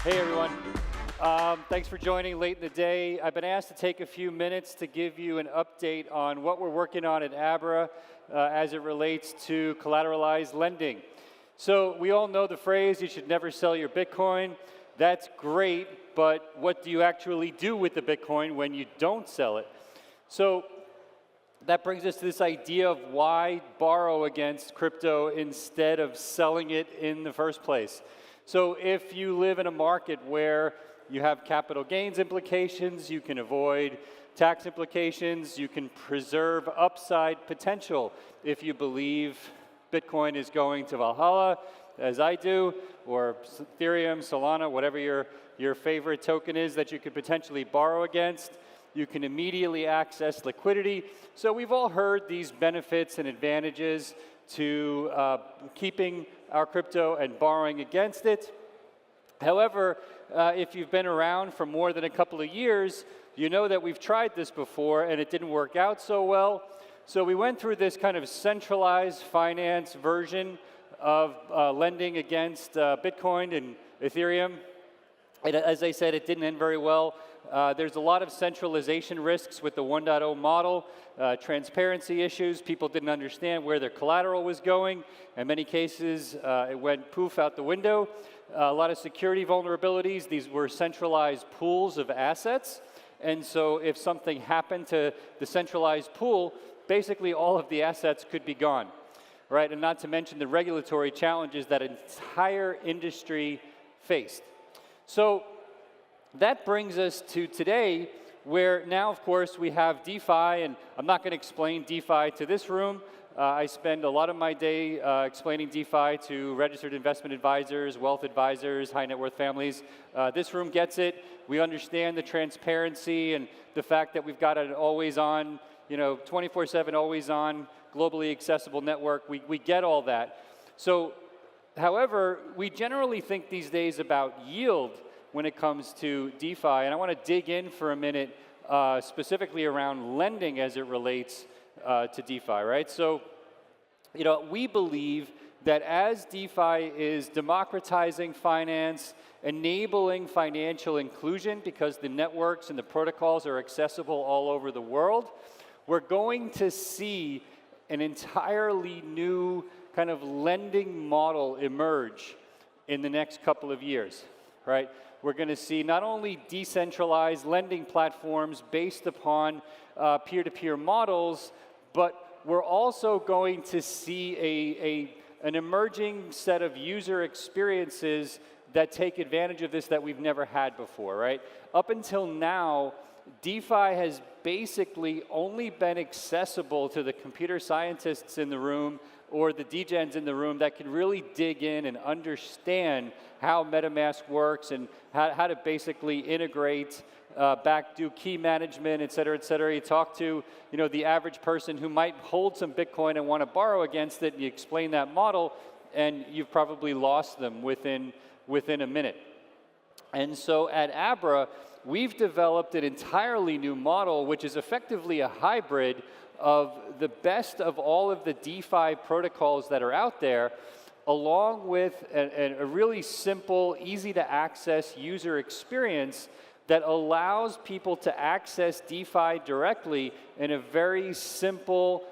Hey everyone. Thanks for joining late in the day. I've been asked to take a few minutes to give you an update on what we're working on at Abra as it relates to collateralized lending. So we all know the phrase, you should never sell your Bitcoin. That's great, but what do you actually do with the Bitcoin when you don't sell it? So that brings us to this idea of why borrow against crypto instead of selling it in the first place. So if you live in a market where you have capital gains implications, you can avoid tax implications, you can preserve upside potential if you believe Bitcoin is going to Valhalla, as I do, or Ethereum, Solana, whatever your favorite token is that you could potentially borrow against. You can immediately access liquidity. So we've all heard these benefits and advantages to keeping our crypto and borrowing against it. However, if you've been around for more than a couple of years, you know that we've tried this before and it didn't work out so well. So we went through this kind of centralized finance version of lending against Bitcoin and Ethereum. And as I said, it didn't end very well. There's a lot of centralization risks with the 1.0 model, transparency issues. People didn't understand where their collateral was going. In many cases, it went poof out the window. A lot of security vulnerabilities. These were centralized pools of assets. And so if something happened to the centralized pool, basically all of the assets could be gone, right? And not to mention the regulatory challenges that an entire industry faced. So that brings us to today, where now, of course, we have DeFi, and I'm not going to explain DeFi to this room. I spend a lot of my day explaining DeFi to registered investment advisors, wealth advisors, high net worth families. This room gets it. We understand the transparency and the fact that we've got an always on, 24/7, always on, globally accessible network. We get all that. So, however, we generally think these days about yield when it comes to DeFi, and I want to dig in for a minute specifically around lending as it relates to DeFi, right? So, we believe that as DeFi is democratizing finance, enabling financial inclusion because the networks and the protocols are accessible all over the world, we're going to see an entirely new kind of lending model emerge in the next couple of years, right? We're going to see not only decentralized lending platforms based upon peer-to-peer models, but we're also going to see an emerging set of user experiences that take advantage of this that we've never had before, right? Up until now, DeFi has basically only been accessible to the computer scientists in the room or the degens in the room that can really dig in and understand how MetaMask works and how to basically integrate, do key management, et cetera, et cetera. You talk to the average person who might hold some Bitcoin and want to borrow against it, and you explain that model, and you've probably lost them within a minute. And so at Abra, we've developed an entirely new model, which is effectively a hybrid of the best of all of the DeFi protocols that are out there, along with a really simple, easy to access user experience that allows people to access DeFi directly in a very simple,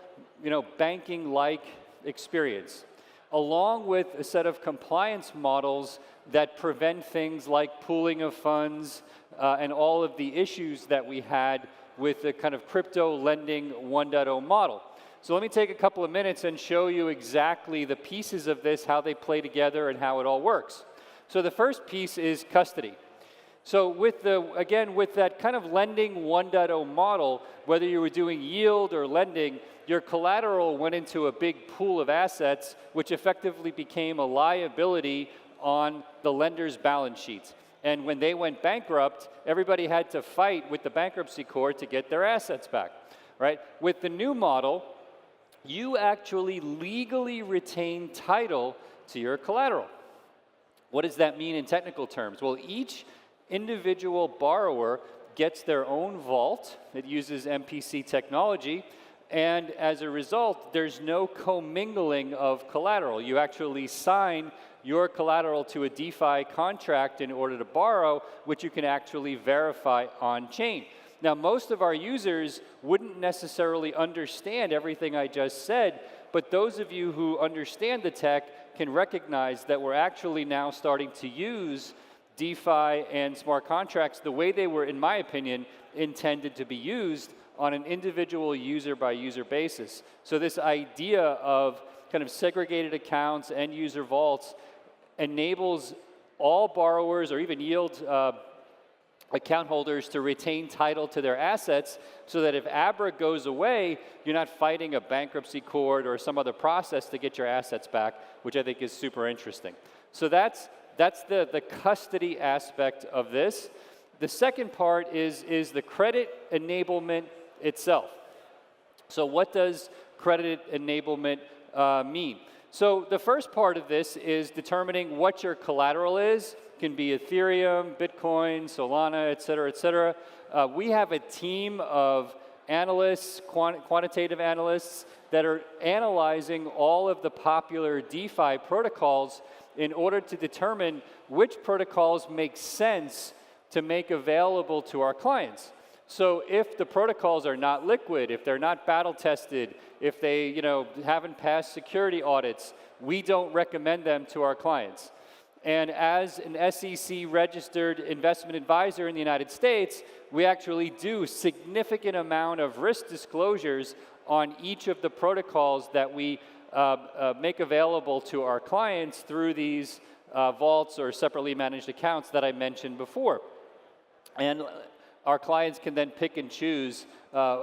banking-like experience, along with a set of compliance models that prevent things like pooling of funds and all of the issues that we had with the kind of crypto lending 1.0 model. So let me take a couple of minutes and show you exactly the pieces of this, how they play together and how it all works. So the first piece is custody. So with that kind of lending 1.0 model, whether you were doing yield or lending, your collateral went into a big pool of assets, which effectively became a liability on the lender's balance sheets. And when they went bankrupt, everybody had to fight with the bankruptcy court to get their assets back, right? With the new model, you actually legally retain title to your collateral. What does that mean in technical terms? Well, each individual borrower gets their own vault that uses MPC technology, And as a result, there's no commingling of collateral. You actually sign your collateral to a DeFi contract in order to borrow, which you can actually verify on chain. Now, most of our users wouldn't necessarily understand everything I just said, but those of you who understand the tech can recognize that we're actually now starting to use DeFi and smart contracts the way they were, in my opinion, intended to be used, on an individual user-by-user basis. So this idea of kind of segregated accounts and user vaults enables all borrowers or even yield account holders to retain title to their assets, so that if Abra goes away, you're not fighting a bankruptcy court or some other process to get your assets back, which I think is super interesting. So that's the custody aspect of this. The second part is the credit enablement itself. So what does credit enablement mean? So the first part of this is determining what your collateral is. It can be Ethereum, Bitcoin, Solana, et cetera, et cetera. We have a team of analysts, quantitative analysts, that are analyzing all of the popular DeFi protocols in order to determine which protocols make sense to make available to our clients. So if the protocols are not liquid, if they're not battle tested, if they haven't passed security audits, we don't recommend them to our clients. And as an SEC registered investment advisor in the United States, we actually do significant amount of risk disclosures on each of the protocols that we make available to our clients through these vaults or separately managed accounts that I mentioned before. And our clients can then pick and choose,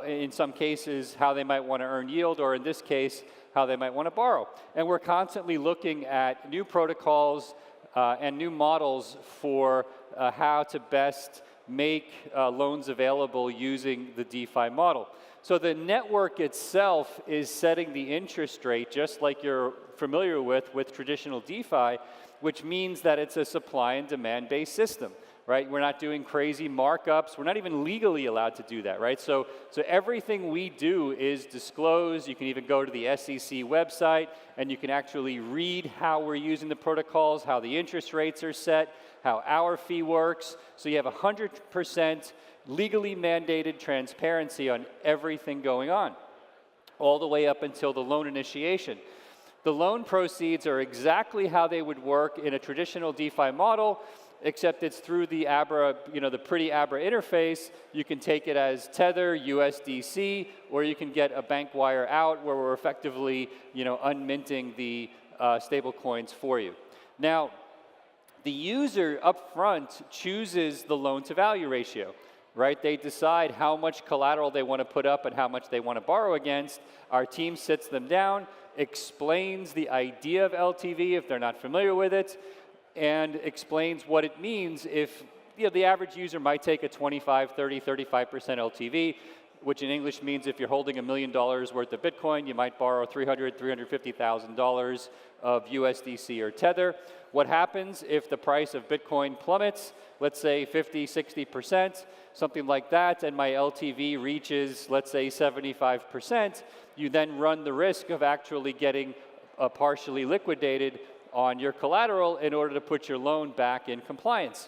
in some cases, how they might want to earn yield, or in this case, how they might want to borrow. And we're constantly looking at new protocols and new models for how to best make loans available using the DeFi model. So the network itself is setting the interest rate, just like you're familiar with traditional DeFi, which means that it's a supply and demand-based system. Right? We're not doing crazy markups. We're not even legally allowed to do that, right? So everything we do is disclosed. You can even go to the SEC website, and you can actually read how we're using the protocols, how the interest rates are set, how our fee works. So you have 100% legally mandated transparency on everything going on, all the way up until the loan initiation. The loan proceeds are exactly how they would work in a traditional DeFi model, except it's through the Abra, the pretty Abra interface. You can take it as Tether, USDC, or you can get a bank wire out where we're effectively, unminting the stable coins for you. Now, the user up front chooses the loan to value ratio, right? They decide how much collateral they want to put up and how much they want to borrow against. Our team sits them down, explains the idea of LTV if they're not familiar with it, and explains what it means if the average user might take a 25, 30, 35% LTV, which in English means if you're holding $1 million worth of Bitcoin, you might borrow $300,000, $350,000 of USDC or Tether. What happens if the price of Bitcoin plummets, let's say 50, 60%, something like that, and my LTV reaches, let's say 75%, you then run the risk of actually getting partially liquidated on your collateral in order to put your loan back in compliance.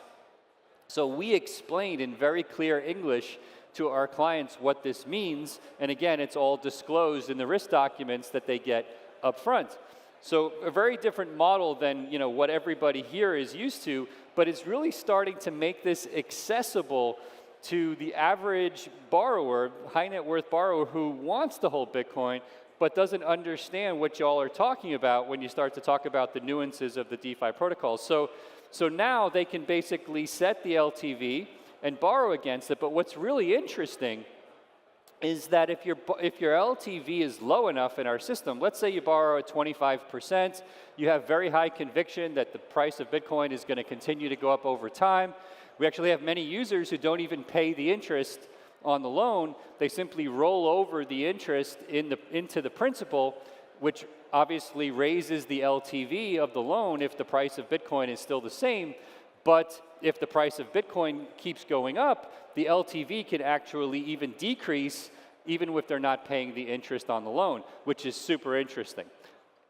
So we explained in very clear English to our clients what this means, and again, it's all disclosed in the risk documents that they get up front. So a very different model than what everybody here is used to, but it's really starting to make this accessible to the average borrower, high net worth borrower who wants to hold Bitcoin, but doesn't understand what y'all are talking about when you start to talk about the nuances of the DeFi protocols. So now they can basically set the LTV and borrow against it, but what's really interesting is that if your LTV is low enough in our system, let's say you borrow at 25%, you have very high conviction that the price of Bitcoin is going to continue to go up over time. We actually have many users who don't even pay the interest on the loan. They simply roll over the interest into the principal, which obviously raises the LTV of the loan if the price of Bitcoin is still the same. But if the price of Bitcoin keeps going up, the LTV can actually even decrease even if they're not paying the interest on the loan, which is super interesting.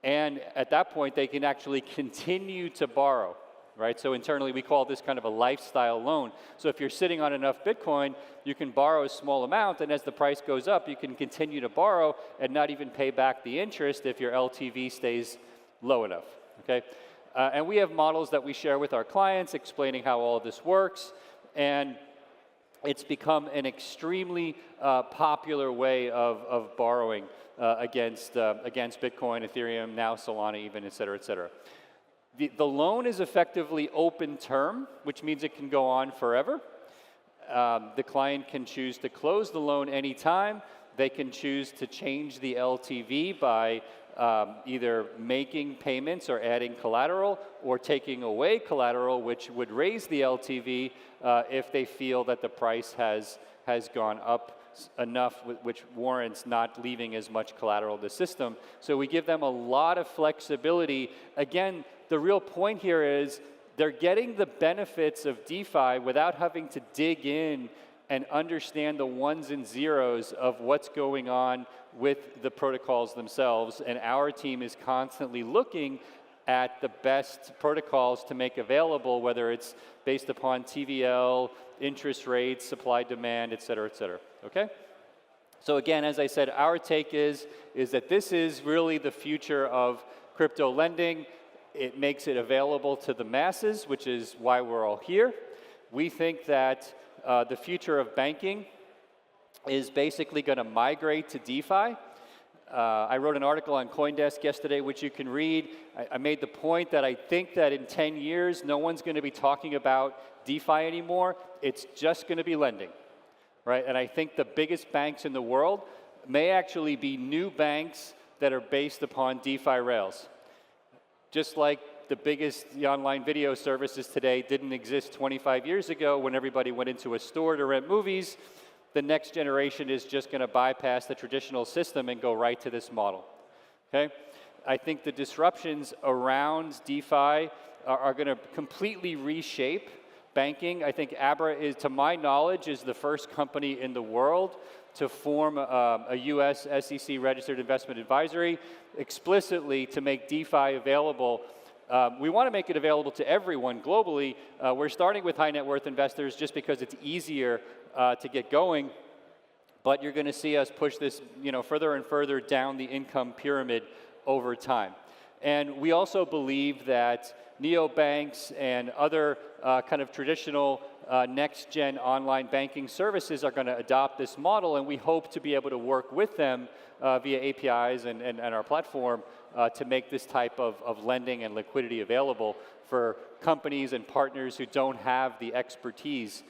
And at that point, they can actually continue to borrow, right? So internally, we call this kind of a lifestyle loan. So if you're sitting on enough Bitcoin, you can borrow a small amount, and as the price goes up, you can continue to borrow and not even pay back the interest if your LTV stays low enough, okay? And we have models that we share with our clients explaining how all of this works, and it's become an extremely popular way of borrowing against Bitcoin, Ethereum, now Solana even, et cetera, et cetera. The loan is effectively open term, which means it can go on forever. The client can choose to close the loan anytime. They can choose to change the LTV by either making payments or adding collateral, or taking away collateral, which would raise the LTV if they feel that the price has gone up enough, which warrants not leaving as much collateral in the system. So we give them a lot of flexibility. Again, the real point here is they're getting the benefits of DeFi without having to dig in and understand the ones and zeros of what's going on with the protocols themselves. And our team is constantly looking at the best protocols to make available, whether it's based upon TVL, interest rates, supply, demand, et cetera, okay? So again, as I said, our take is that this is really the future of crypto lending. It makes it available to the masses, which is why we're all here. We think that the future of banking is basically going to migrate to DeFi. I wrote an article on CoinDesk yesterday, which you can read. I made the point that I think that in 10 years, no one's going to be talking about DeFi anymore. It's just going to be lending, right? And I think the biggest banks in the world may actually be new banks that are based upon DeFi rails. Just like the biggest online video services today didn't exist 25 years ago when everybody went into a store to rent movies, the next generation is just going to bypass the traditional system and go right to this model, okay? I think the disruptions around DeFi are going to completely reshape banking. I think Abra is, to my knowledge, is the first company in the world to form a US SEC registered investment advisory explicitly to make DeFi available. We want to make it available to everyone globally. We're starting with high net worth investors just because it's easier to get going, but you're going to see us push this, further and further down the income pyramid over time. And we also believe that neobanks and other kind of traditional next-gen online banking services are going to adopt this model, and we hope to be able to work with them via APIs and our platform to make this type of lending and liquidity available for companies and partners who don't have the expertise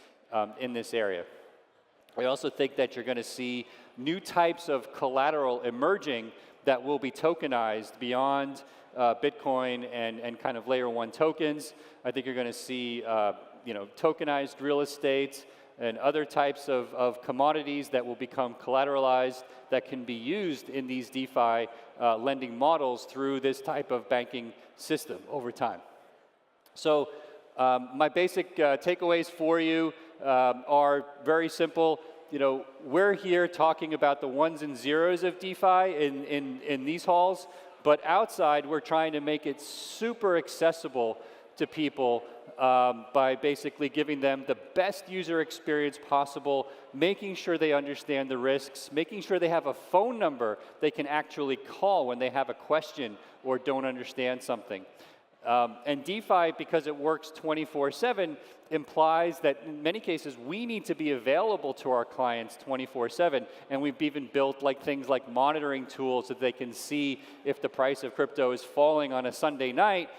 in this area. We also think that you're going to see new types of collateral emerging that will be tokenized beyond Bitcoin and kind of layer one tokens. I think you're going to see tokenized real estate and other types of commodities that will become collateralized that can be used in these DeFi lending models through this type of banking system over time. So my basic takeaways for you are very simple. We're here talking about the ones and zeros of DeFi in these halls, but outside we're trying to make it super accessible to people by basically giving them the best user experience possible, making sure they understand the risks, making sure they have a phone number they can actually call when they have a question or don't understand something. And DeFi, because it works 24/7, implies that in many cases we need to be available to our clients 24/7, and we've even built things like monitoring tools so that they can see if the price of crypto is falling on a Sunday night,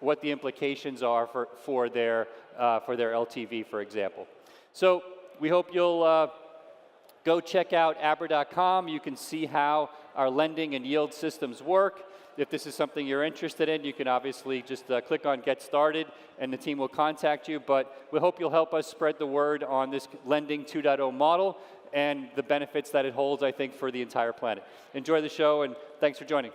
what the implications are for their LTV, for example. So we hope you'll go check out abra.com. You can see how our lending and yield systems work. If this is something you're interested in, you can obviously just click on Get Started, and the team will contact you. But we hope you'll help us spread the word on this Lending 2.0 model and the benefits that it holds, I think, for the entire planet. Enjoy the show, and thanks for joining.